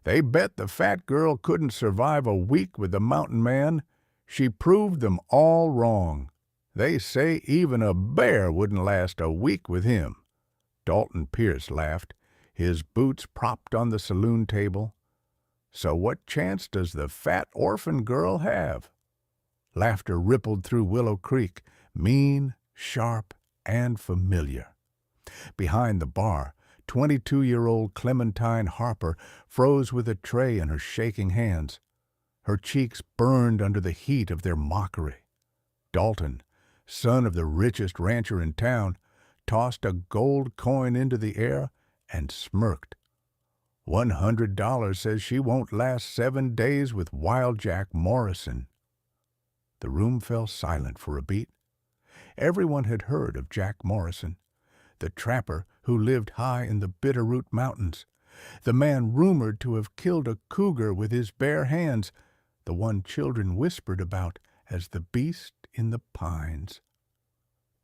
They bet the fat girl couldn't survive a week with the mountain man. She proved them all wrong. They say even a bear wouldn't last a week with him." Dalton Pierce laughed, his boots propped on the saloon table. "So what chance does the fat orphan girl have?" Laughter rippled through Willow Creek, mean, sharp, and familiar. Behind the bar, 22-year-old Clementine Harper froze with a tray in her shaking hands. Her cheeks burned under the heat of their mockery. Dalton, son of the richest rancher in town, tossed a gold coin into the air and smirked. $100 says she won't last 7 days with Wild Jack Morrison." The room fell silent for a beat. Everyone had heard of Jack Morrison, the trapper who lived high in the Bitterroot Mountains, the man rumored to have killed a cougar with his bare hands, the one children whispered about as the beast in the pines.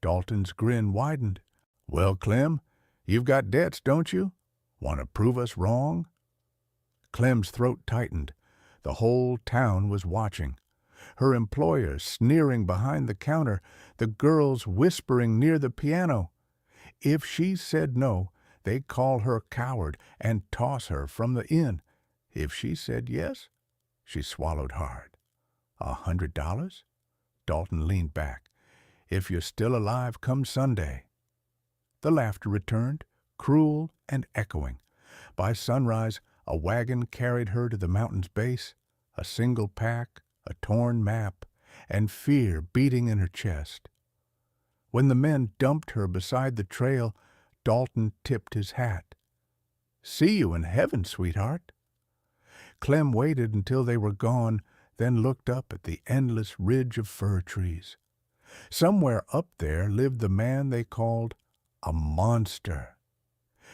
Dalton's grin widened. "Well, Clem, you've got debts, don't you? Want to prove us wrong?" Clem's throat tightened. The whole town was watching. Her employer sneering behind the counter, the girls whispering near the piano. If she said no, they'd call her coward and toss her from the inn. If she said yes, she swallowed hard. $100? Dalton leaned back. "If you're still alive come Sunday." The laughter returned, cruel and echoing. By sunrise, a wagon carried her to the mountain's base, a single pack, a torn map, and fear beating in her chest. When the men dumped her beside the trail, Dalton tipped his hat. "See you in heaven, sweetheart." Clem waited until they were gone, then looked up at the endless ridge of fir trees. Somewhere up there lived the man they called a monster.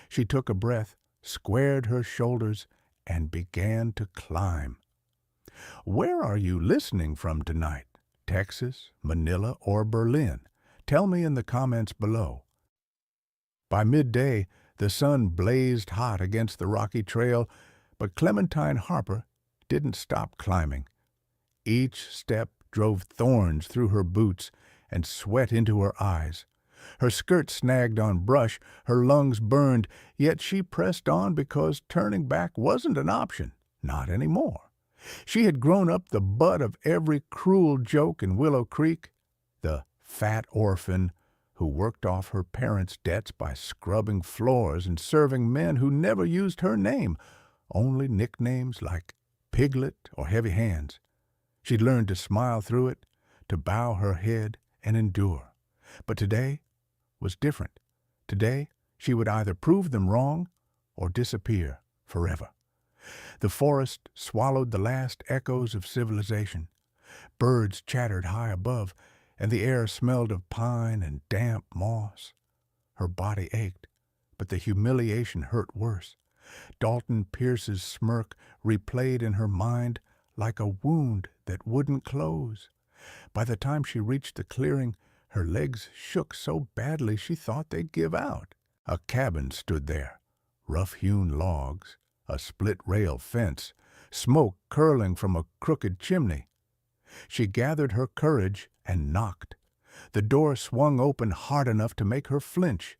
She took a breath, squared her shoulders, and began to climb. "Where are you listening from tonight? Texas, Manila, or Berlin? Tell me in the comments below." By midday, the sun blazed hot against the rocky trail, but Clementine Harper didn't stop climbing. Each step drove thorns through her boots and sweat into her eyes. Her skirt snagged on brush, her lungs burned, yet she pressed on because turning back wasn't an option, not anymore. She had grown up the butt of every cruel joke in Willow Creek, the fat orphan who worked off her parents' debts by scrubbing floors and serving men who never used her name, only nicknames like Piglet or Heavy Hands. She'd learned to smile through it, to bow her head and endure. But today was different. Today, she would either prove them wrong or disappear forever. The forest swallowed the last echoes of civilization. Birds chattered high above, and the air smelled of pine and damp moss. Her body ached, but the humiliation hurt worse. Dalton Pierce's smirk replayed in her mind like a wound that wouldn't close. By the time she reached the clearing, her legs shook so badly she thought they'd give out. A cabin stood there, rough-hewn logs, a split-rail fence, smoke curling from a crooked chimney. She gathered her courage and knocked. The door swung open hard enough to make her flinch.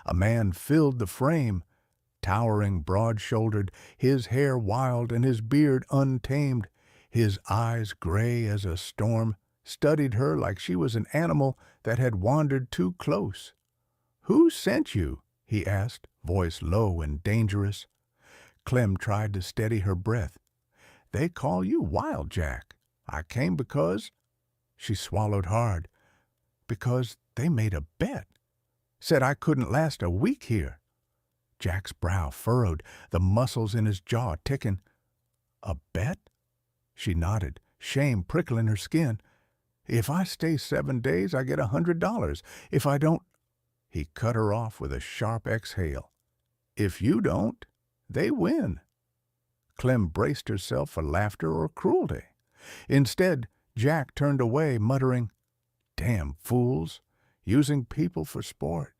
A man filled the frame, towering, broad-shouldered, his hair wild and his beard untamed, his eyes gray as a storm, studied her like she was an animal that had wandered too close. "Who sent you?" he asked, voice low and dangerous. Clem tried to steady her breath. "They call you Wild Jack. I came because—" She swallowed hard. "Because they made a bet. Said I couldn't last a week here." Jack's brow furrowed, the muscles in his jaw ticking. "A bet?" She nodded, shame prickling her skin. "If I stay 7 days, I get $100. If I don't—" He cut her off with a sharp exhale. "If you don't, they win." Clem braced herself for laughter or cruelty. Instead, Jack turned away, muttering, "Damn fools, using people for sport."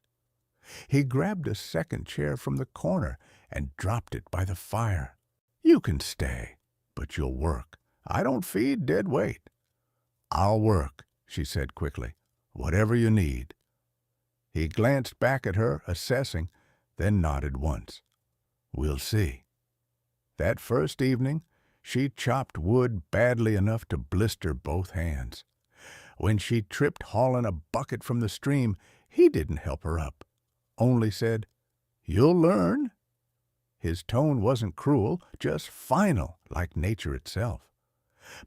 He grabbed a second chair from the corner and dropped it by the fire. You can stay, but you'll work. I don't feed dead weight. I'll work, she said quickly. Whatever you need. He glanced back at her, assessing, then nodded once. We'll see. That first evening, she chopped wood badly enough to blister both hands. When she tripped hauling a bucket from the stream, he didn't help her up, only said, You'll learn. His tone wasn't cruel, just final, like nature itself.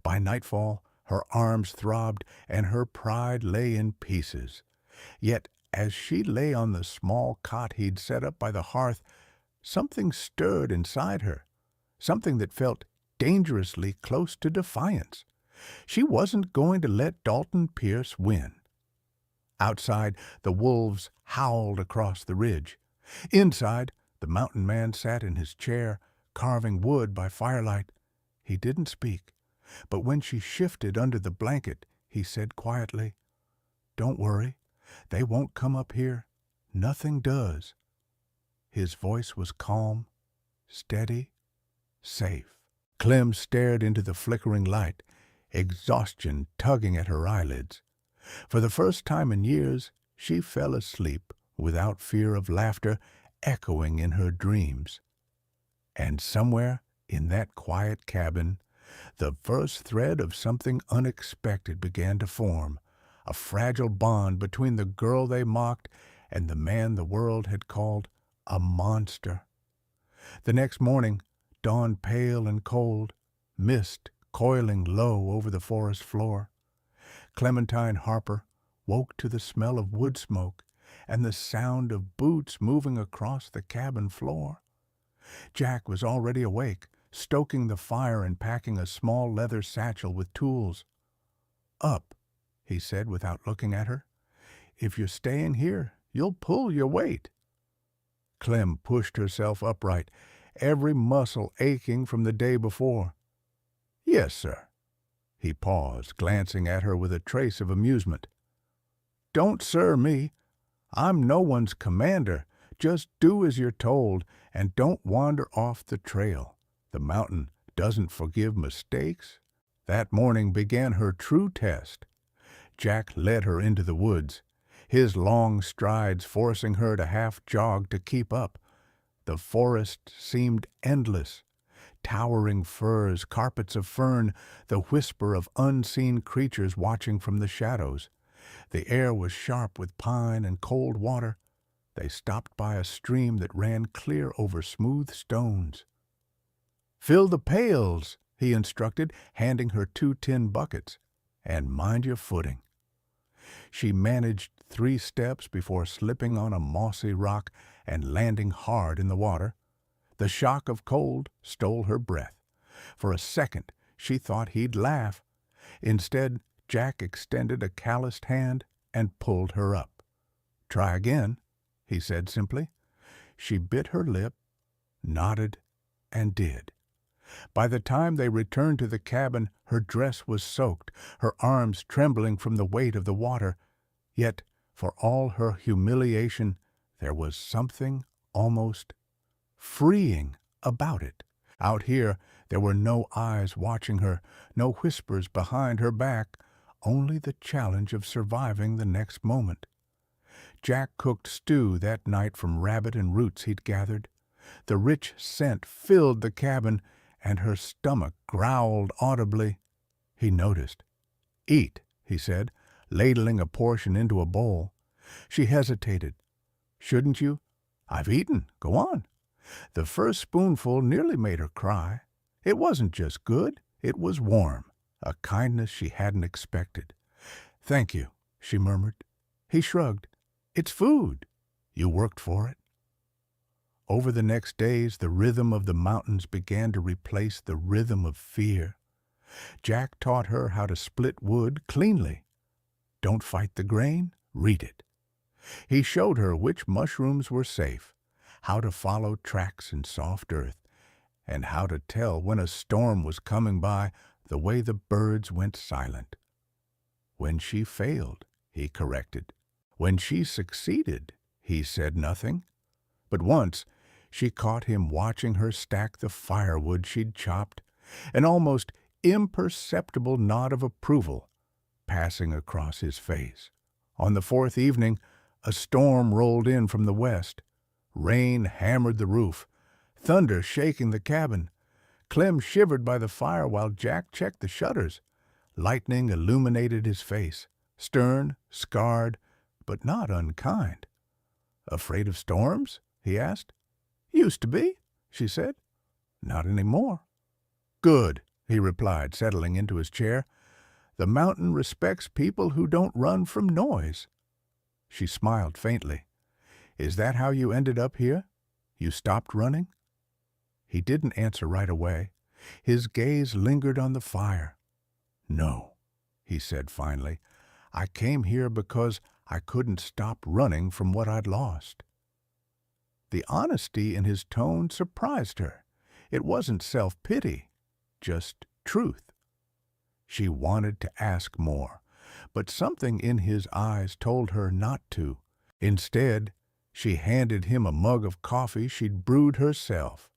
By nightfall, her arms throbbed and her pride lay in pieces. Yet, as she lay on the small cot he'd set up by the hearth, something stirred inside her, something that felt dangerously close to defiance. She wasn't going to let Dalton Pierce win. Outside, the wolves howled across the ridge. Inside, the mountain man sat in his chair, carving wood by firelight. He didn't speak, but when she shifted under the blanket, he said quietly, Don't worry, they won't come up here. Nothing does. His voice was calm, steady, safe. Clem stared into the flickering light, exhaustion tugging at her eyelids. For the first time in years, she fell asleep without fear of laughter echoing in her dreams. And somewhere in that quiet cabin, the first thread of something unexpected began to form, a fragile bond between the girl they mocked and the man the world had called a monster. The next morning, dawn pale and cold, mist coiling low over the forest floor. Clementine Harper woke to the smell of wood smoke and the sound of boots moving across the cabin floor. Jack was already awake, stoking the fire and packing a small leather satchel with tools. Up, he said without looking at her. If you're staying here, you'll pull your weight. Clem pushed herself upright, every muscle aching from the day before. Yes, sir. He paused, glancing at her with a trace of amusement. Don't sir me. I'm no one's commander. Just do as you're told, and don't wander off the trail. The mountain doesn't forgive mistakes. That morning began her true test. Jack led her into the woods, his long strides forcing her to half-jog to keep up. The forest seemed endless. Towering firs, carpets of fern, the whisper of unseen creatures watching from the shadows. The air was sharp with pine and cold water. They stopped by a stream that ran clear over smooth stones. Fill the pails, he instructed, handing her 2 tin buckets. And mind your footing. She managed 3 steps before slipping on a mossy rock and landing hard in the water. The shock of cold stole her breath. For a second, she thought he'd laugh. Instead, Jack extended a calloused hand and pulled her up. Try again, he said simply. She bit her lip, nodded, and did. By the time they returned to the cabin, her dress was soaked, her arms trembling from the weight of the water. Yet, for all her humiliation, there was something almost freeing about it. Out here, there were no eyes watching her, no whispers behind her back, only the challenge of surviving the next moment. Jack cooked stew that night from rabbit and roots he'd gathered. The rich scent filled the cabin, and her stomach growled audibly. He noticed. Eat, he said, ladling a portion into a bowl. She hesitated. Shouldn't you? I've eaten. Go on. The first spoonful nearly made her cry. It wasn't just good, it was warm, a kindness she hadn't expected. Thank you, she murmured. He shrugged. It's food. You worked for it. Over the next days, the rhythm of the mountains began to replace the rhythm of fear. Jack taught her how to split wood cleanly. Don't fight the grain, read it. He showed her which mushrooms were safe, how to follow tracks in soft earth, and how to tell when a storm was coming by the way the birds went silent. When she failed, he corrected. When she succeeded, he said nothing. But once, She caught him watching her stack the firewood she'd chopped, an almost imperceptible nod of approval passing across his face. On the fourth evening, a storm rolled in from the west. Rain hammered the roof, thunder shaking the cabin. Clem shivered by the fire while Jack checked the shutters. Lightning illuminated his face, stern, scarred, but not unkind. "Afraid of storms?" he asked. "Used to be," she said. "Not any more." "Good," he replied, settling into his chair. "The mountain respects people who don't run from noise." She smiled faintly. "Is that how you ended up here? You stopped running?" He didn't answer right away. His gaze lingered on the fire. "No," he said finally. "I came here because I couldn't stop running from what I'd lost." The honesty in his tone surprised her. It wasn't self-pity, just truth. She wanted to ask more, but something in his eyes told her not to. Instead, she handed him a mug of coffee she'd brewed herself.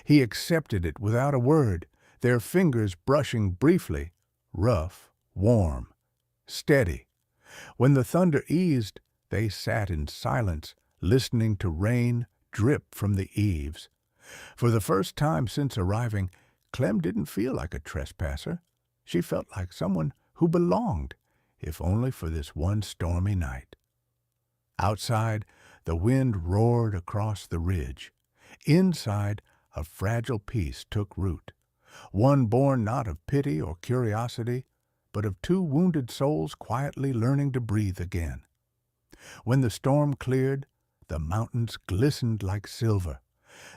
He accepted it without a word, their fingers brushing briefly, rough, warm, steady. When the thunder eased, they sat in silence, listening to rain drip from the eaves. For the first time since arriving, Clem didn't feel like a trespasser. She felt like someone who belonged, if only for this one stormy night. Outside, the wind roared across the ridge. Inside, a fragile peace took root, one born not of pity or curiosity, but of two wounded souls quietly learning to breathe again. When the storm cleared, the mountains glistened like silver.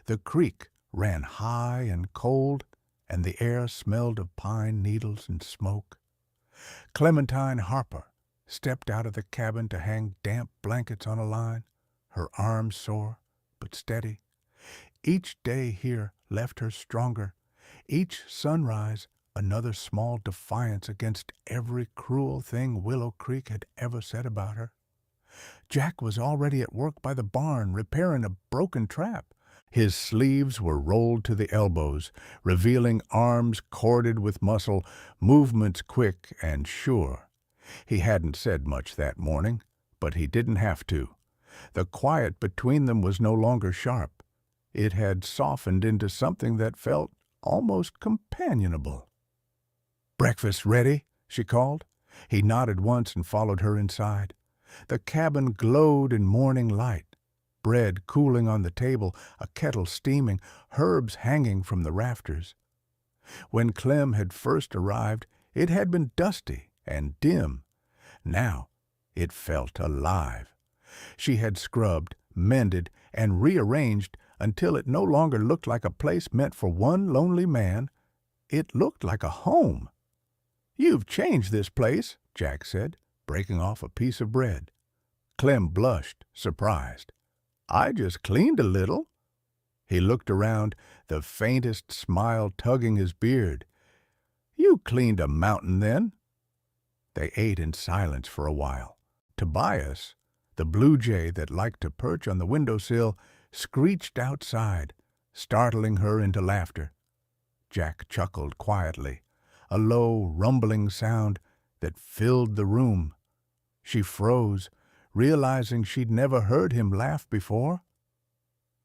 The creek ran high and cold, and the air smelled of pine needles and smoke. Clementine Harper stepped out of the cabin to hang damp blankets on a line, her arms sore but steady. Each day here left her stronger. Each sunrise another small defiance against every cruel thing Willow Creek had ever said about her. Jack was already at work by the barn repairing a broken trap. His sleeves were rolled to the elbows, revealing arms corded with muscle, movements quick and sure. He hadn't said much that morning, but he didn't have to. The quiet between them was no longer sharp. It had softened into something that felt almost companionable. "Breakfast ready?" she called. He nodded once and followed her inside. The cabin glowed in morning light, bread cooling on the table, a kettle steaming, herbs hanging from the rafters. When Clem had first arrived, it had been dusty and dim. Now it felt alive. She had scrubbed, mended, and rearranged until it no longer looked like a place meant for one lonely man. It looked like a home. "You've changed this place," Jack said, breaking off a piece of bread. Clem blushed, surprised. "I just cleaned a little." He looked around, the faintest smile tugging his beard. "You cleaned a mountain, then?" They ate in silence for a while. Tobias, the blue jay that liked to perch on the windowsill, screeched outside, startling her into laughter. Jack chuckled quietly, a low, rumbling sound that filled the room. She froze, realizing she'd never heard him laugh before.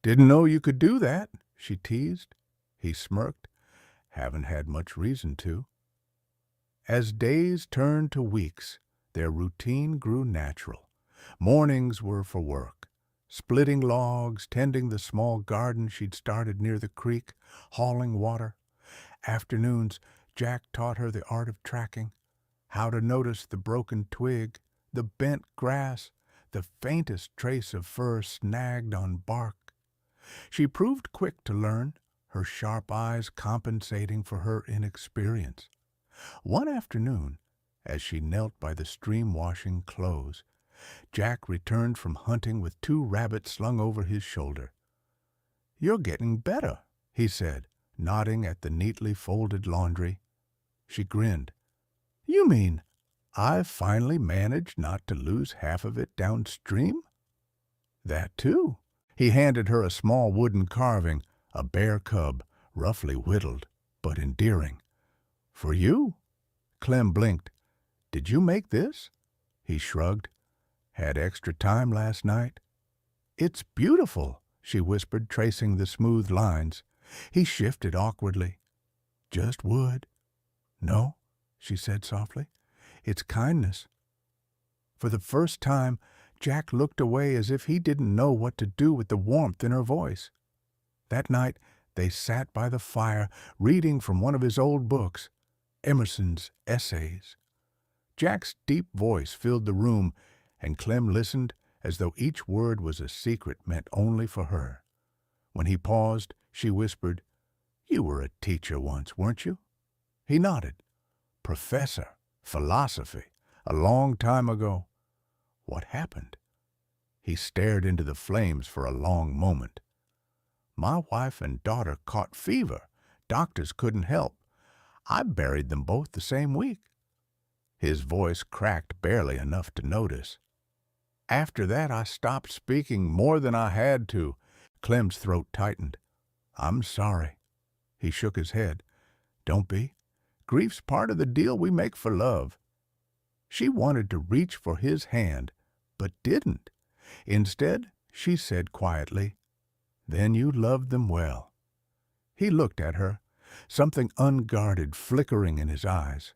"Didn't know you could do that," she teased. He smirked. "Haven't had much reason to." As days turned to weeks, their routine grew natural. Mornings were for work, splitting logs, tending the small garden she'd started near the creek, hauling water. Afternoons, Jack taught her the art of tracking, how to notice the broken twig, the bent grass, the faintest trace of fur snagged on bark. She proved quick to learn, her sharp eyes compensating for her inexperience. One afternoon, as she knelt by the stream washing clothes, Jack returned from hunting with 2 rabbits slung over his shoulder. "You're getting better," he said, nodding at the neatly folded laundry. She grinned. "You mean I've finally managed not to lose half of it downstream?" "That too." He handed her a small wooden carving, a bear cub, roughly whittled, but endearing. "For you?" Clem blinked. "Did you make this?" He shrugged. "Had extra time last night?" "It's beautiful," she whispered, tracing the smooth lines. He shifted awkwardly. "Just wood." "No," she said softly. "It's kindness." For the first time, Jack looked away as if he didn't know what to do with the warmth in her voice. That night, they sat by the fire, reading from one of his old books, Emerson's Essays. Jack's deep voice filled the room, and Clem listened as though each word was a secret meant only for her. When he paused, she whispered, "You were a teacher once, weren't you?" He nodded. "Professor, philosophy, a long time ago." "What happened?" He stared into the flames for a long moment. "My wife and daughter caught fever. Doctors couldn't help. I buried them both the same week." His voice cracked barely enough to notice. "After that, I stopped speaking more than I had to." Clem's throat tightened. "I'm sorry." He shook his head. "Don't be. Grief's part of the deal we make for love." She wanted to reach for his hand, but didn't. Instead, she said quietly, "Then you loved them well." He looked at her, something unguarded flickering in his eyes.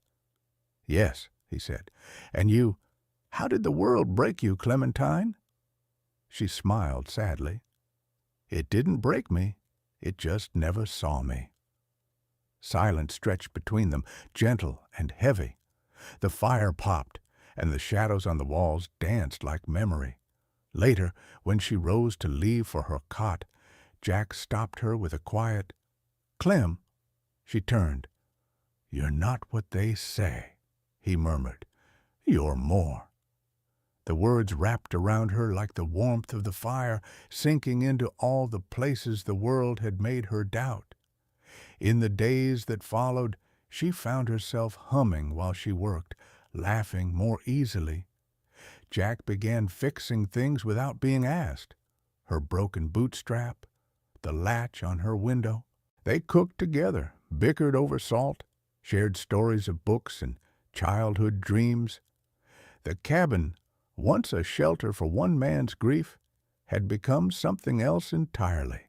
"Yes," he said. "And you, how did the world break you, Clementine?" She smiled sadly. "It didn't break me. It just never saw me." Silence stretched between them, gentle and heavy. The fire popped, and the shadows on the walls danced like memory. Later, when she rose to leave for her cot, Jack stopped her with a quiet, "Clem." She turned. "You're not what they say," he murmured. "You're more." The words wrapped around her like the warmth of the fire, sinking into all the places the world had made her doubt. In the days that followed, she found herself humming while she worked, laughing more easily. Jack began fixing things without being asked. Her broken bootstrap, the latch on her window. They cooked together, bickered over salt, shared stories of books and childhood dreams. The cabin, once a shelter for one man's grief, had become something else entirely.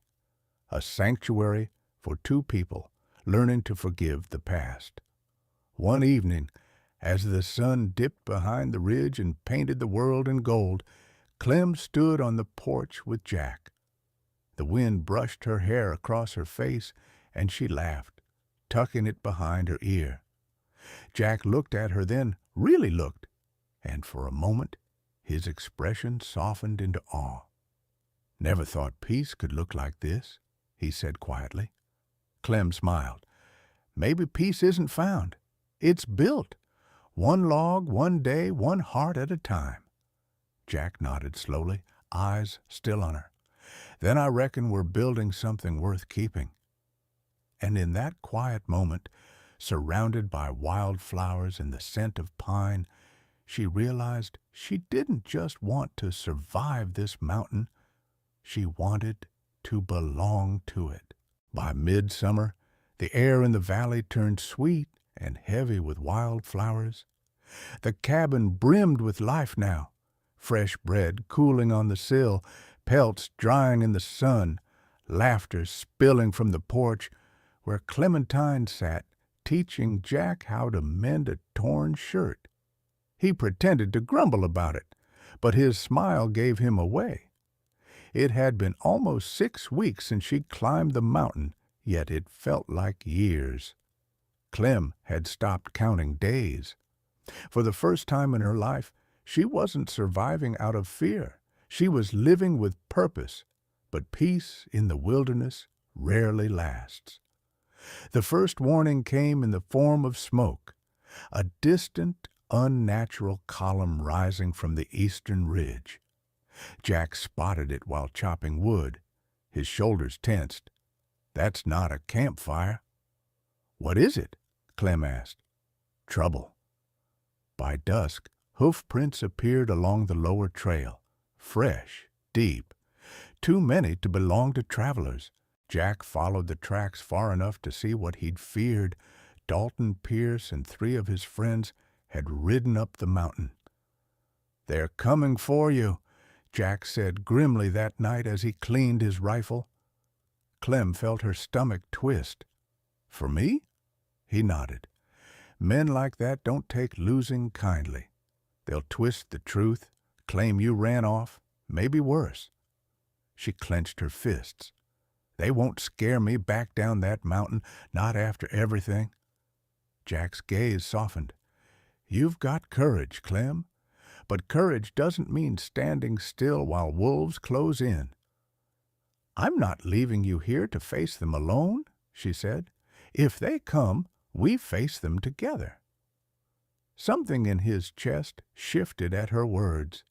A sanctuary for two people learning to forgive the past. One evening, as the sun dipped behind the ridge and painted the world in gold, Clem stood on the porch with Jack. The wind brushed her hair across her face, and she laughed, tucking it behind her ear. Jack looked at her then, really looked, and for a moment his expression softened into awe. "Never thought peace could look like this," he said quietly. Clem smiled. "Maybe peace isn't found. It's built. One log, one day, one heart at a time." Jack nodded slowly, eyes still on her. "Then I reckon we're building something worth keeping." And in that quiet moment, surrounded by wildflowers and the scent of pine, she realized she didn't just want to survive this mountain. She wanted to belong to it. By midsummer, the air in the valley turned sweet and heavy with wildflowers. The cabin brimmed with life now. Fresh bread cooling on the sill, pelts drying in the sun, laughter spilling from the porch, where Clementine sat, teaching Jack how to mend a torn shirt. He pretended to grumble about it, but his smile gave him away. It had been almost 6 weeks since she climbed the mountain, yet it felt like years. Clem had stopped counting days. For the first time in her life, she wasn't surviving out of fear. She was living with purpose, but peace in the wilderness rarely lasts. The first warning came in the form of smoke, a distant, unnatural column rising from the eastern ridge. Jack spotted it while chopping wood. His shoulders tensed. "That's not a campfire." "What is it?" Clem asked. "Trouble." By dusk, hoof prints appeared along the lower trail, fresh, deep. too many to belong to travelers. Jack followed the tracks far enough to see what he'd feared. Dalton Pierce and 3 of his friends had ridden up the mountain. "They're coming for you," Jack said grimly that night as he cleaned his rifle. Clem felt her stomach twist. "For me?" He nodded. "Men like that don't take losing kindly. They'll twist the truth, claim you ran off, maybe worse." She clenched her fists. "They won't scare me back down that mountain, not after everything." Jack's gaze softened. "You've got courage, Clem, but courage doesn't mean standing still while wolves close in." "I'm not leaving you here to face them alone," she said. "If they come, we face them together." Something in his chest shifted at her words,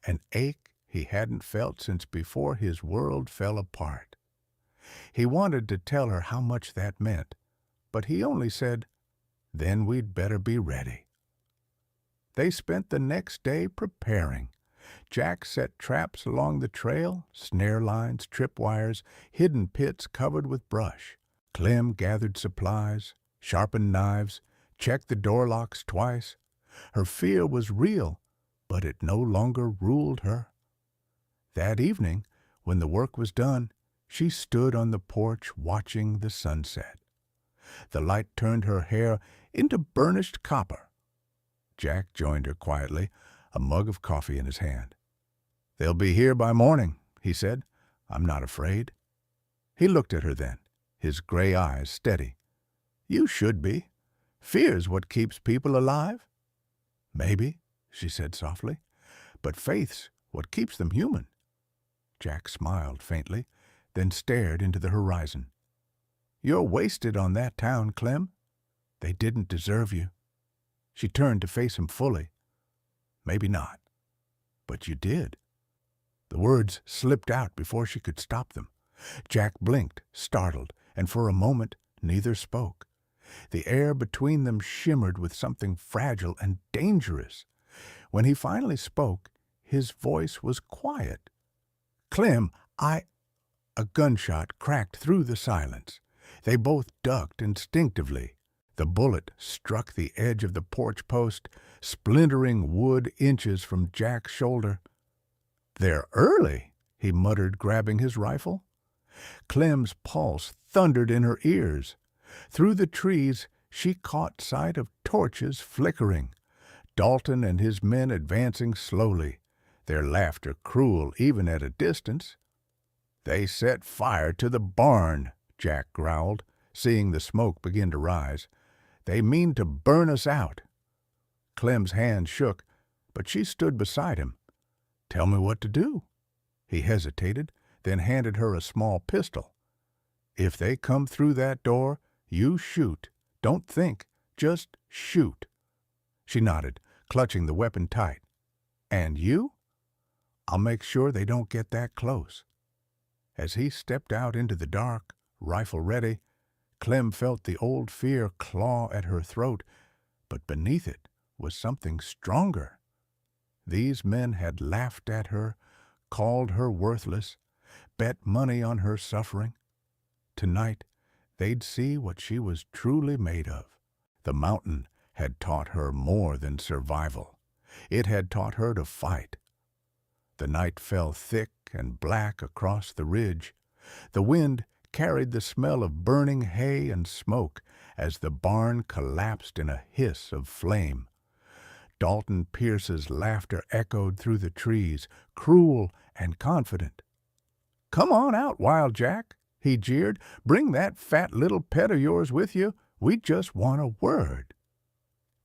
an ache he hadn't felt since before his world fell apart. He wanted to tell her how much that meant, but he only said, "Then we'd better be ready." They spent the next day preparing. Jack set traps along the trail, snare lines, tripwires, hidden pits covered with brush. Clem gathered supplies, sharpened knives, checked the door locks twice. Her fear was real, but it no longer ruled her. That evening, when the work was done, she stood on the porch watching the sunset. The light turned her hair into burnished copper. Jack joined her quietly, a mug of coffee in his hand. "They'll be here by morning," he said. "I'm not afraid." He looked at her then, his gray eyes steady. "You should be. Fear's what keeps people alive." "Maybe," she said softly, "but faith's what keeps them human." Jack smiled faintly, then stared into the horizon. "You're wasted on that town, Clem. They didn't deserve you." She turned to face him fully. "Maybe not. But you did." The words slipped out before she could stop them. Jack blinked, startled, and for a moment neither spoke. The air between them shimmered with something fragile and dangerous. When he finally spoke, his voice was quiet. "Clem, A gunshot cracked through the silence. They both ducked instinctively. The bullet struck the edge of the porch post, splintering wood inches from Jack's shoulder. "They're early," he muttered, grabbing his rifle. Clem's pulse thundered in her ears. Through the trees she caught sight of torches flickering. Dalton and his men advancing slowly, their laughter cruel even at a distance. "They set fire to the barn," Jack growled, seeing the smoke begin to rise. "They mean to burn us out." Clem's hand shook, but she stood beside him. "Tell me what to do." He hesitated, then handed her a small pistol. "If they come through that door, you shoot. Don't think, just shoot." She nodded, clutching the weapon tight. "And you?" "I'll make sure they don't get that close." As he stepped out into the dark, rifle ready, Clem felt the old fear claw at her throat, but beneath it was something stronger. These men had laughed at her, called her worthless, bet money on her suffering. Tonight, they'd see what she was truly made of. The mountain had taught her more than survival. It had taught her to fight. The night fell thick and black across the ridge. The wind carried the smell of burning hay and smoke as the barn collapsed in a hiss of flame. Dalton Pierce's laughter echoed through the trees, cruel and confident. "Come on out, Wild Jack," he jeered. "Bring that fat little pet of yours with you. We just want a word."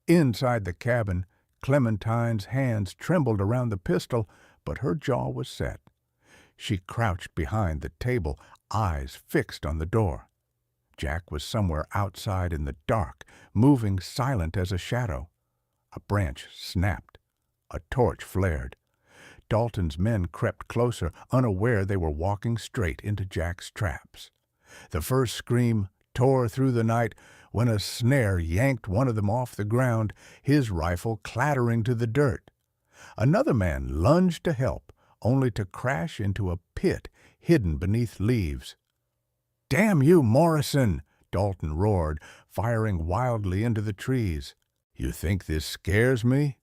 Inside the cabin, Clementine's hands trembled around the pistol, but her jaw was set. She crouched behind the table, eyes fixed on the door. Jack was somewhere outside in the dark, moving silent as a shadow. A branch snapped. A torch flared. Dalton's men crept closer, unaware they were walking straight into Jack's traps. The first scream tore through the night when a snare yanked one of them off the ground, his rifle clattering to the dirt. Another man lunged to help, only to crash into a pit hidden beneath leaves. "Damn you, Morrison!" Dalton roared, firing wildly into the trees. "You think this scares me?"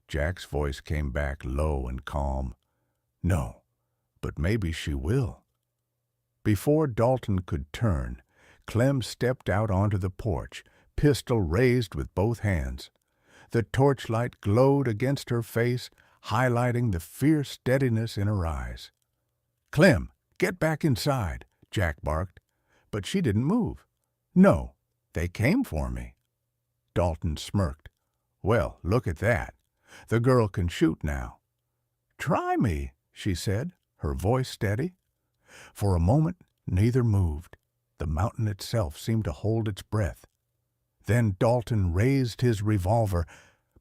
Jack's voice came back low and calm. "No, but maybe she will." Before Dalton could turn, Clem stepped out onto the porch, pistol raised with both hands. The torchlight glowed against her face, highlighting the fierce steadiness in her eyes. "Clem, get back inside," Jack barked. But she didn't move. "No, they came for me." Dalton smirked. "Well, look at that. The girl can shoot now." "Try me," she said, her voice steady. For a moment, neither moved. The mountain itself seemed to hold its breath. Then Dalton raised his revolver,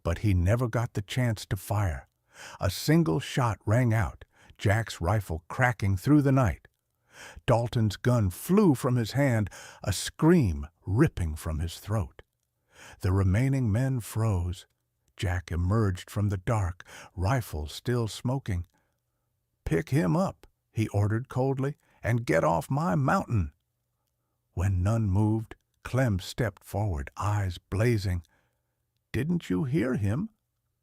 but he never got the chance to fire. A single shot rang out, Jack's rifle cracking through the night. Dalton's gun flew from his hand, a scream ripping from his throat. The remaining men froze. Jack emerged from the dark, rifle still smoking. "Pick him up," he ordered coldly, "and get off my mountain." When none moved, Clem stepped forward, eyes blazing. "Didn't you hear him?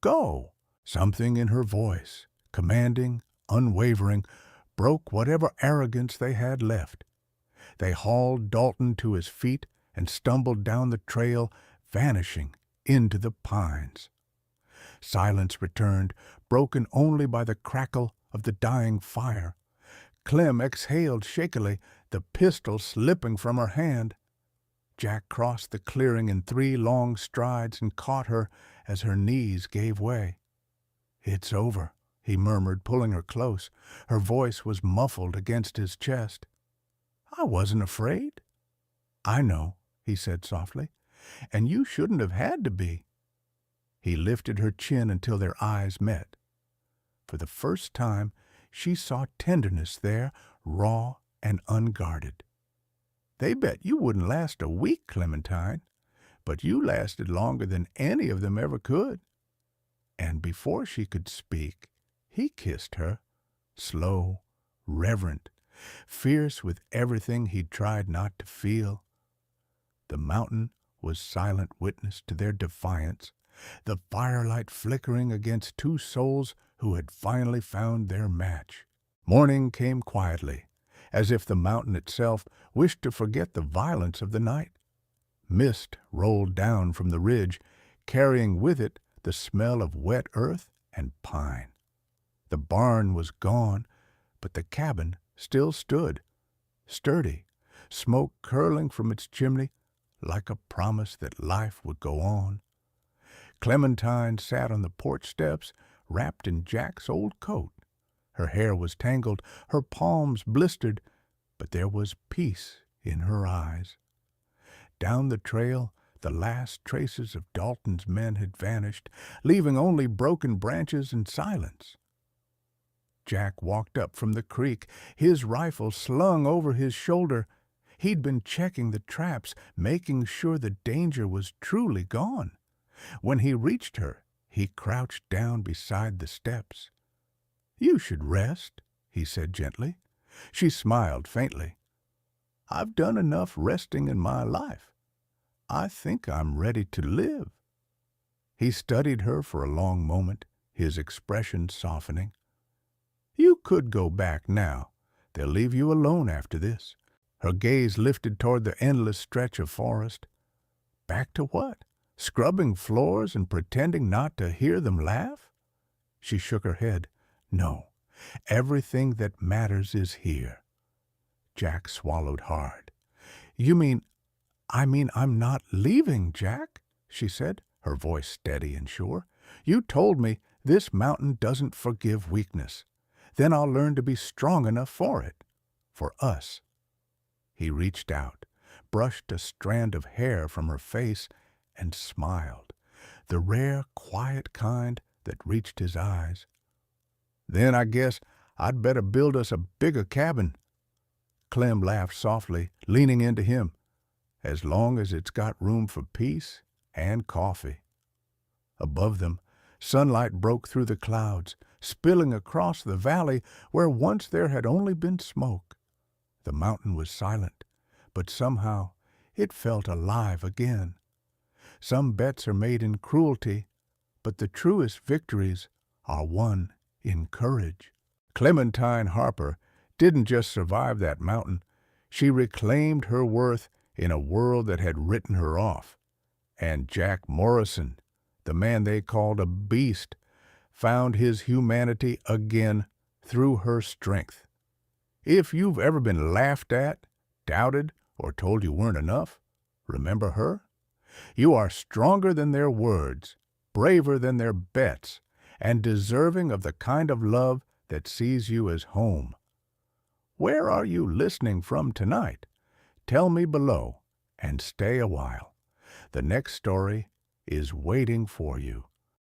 Go!" Something in her voice, commanding, unwavering, broke whatever arrogance they had left. They hauled Dalton to his feet and stumbled down the trail, vanishing into the pines. Silence returned, broken only by the crackle of the dying fire. Clem exhaled shakily, the pistol slipping from her hand. Jack crossed the clearing in 3 long strides and caught her as her knees gave way. "It's over," he murmured, pulling her close. Her voice was muffled against his chest. "I wasn't afraid." "I know," he said softly, "and you shouldn't have had to be." He lifted her chin until their eyes met. For the first time, she saw tenderness there, raw and unguarded. "They bet you wouldn't last a week, Clementine, but you lasted longer than any of them ever could." And before she could speak, he kissed her, slow, reverent, fierce with everything he'd tried not to feel. The mountain was silent witness to their defiance, the firelight flickering against 2 souls who had finally found their match. Morning came quietly, as if the mountain itself wished to forget the violence of the night. Mist rolled down from the ridge, carrying with it the smell of wet earth and pine. The barn was gone, but the cabin still stood, sturdy, smoke curling from its chimney like a promise that life would go on. Clementine sat on the porch steps, wrapped in Jack's old coat. Her hair was tangled, her palms blistered, but there was peace in her eyes. Down the trail, the last traces of Dalton's men had vanished, leaving only broken branches and silence. Jack walked up from the creek, his rifle slung over his shoulder. He'd been checking the traps, making sure the danger was truly gone. When he reached her, he crouched down beside the steps. "You should rest," he said gently. She smiled faintly. "I've done enough resting in my life. I think I'm ready to live." He studied her for a long moment, his expression softening. "You could go back now. They'll leave you alone after this." Her gaze lifted toward the endless stretch of forest. Back to what? Scrubbing floors and pretending not to hear them laugh? She shook her head. "No, everything that matters is here." Jack swallowed hard. "You mean, I'm not leaving, Jack," she said, her voice steady and sure. "You told me this mountain doesn't forgive weakness. Then I'll learn to be strong enough for it. For us." He reached out, brushed a strand of hair from her face, and smiled, the rare, quiet kind that reached his eyes. "Then I guess I'd better build us a bigger cabin." Clem laughed softly, leaning into him. "As long as it's got room for peace and coffee." Above them, sunlight broke through the clouds, spilling across the valley where once there had only been smoke. The mountain was silent, but somehow it felt alive again. Some bets are made in cruelty, but the truest victories are won in courage. Clementine Harper didn't just survive that mountain, she reclaimed her worth in a world that had written her off. And Jack Morrison, the man they called a beast, found his humanity again through her strength. If you've ever been laughed at, doubted, or told you weren't enough, remember her? You are stronger than their words, braver than their bets, and deserving of the kind of love that sees you as home. Where are you listening from tonight? Tell me below, and stay a while. The next story is waiting for you.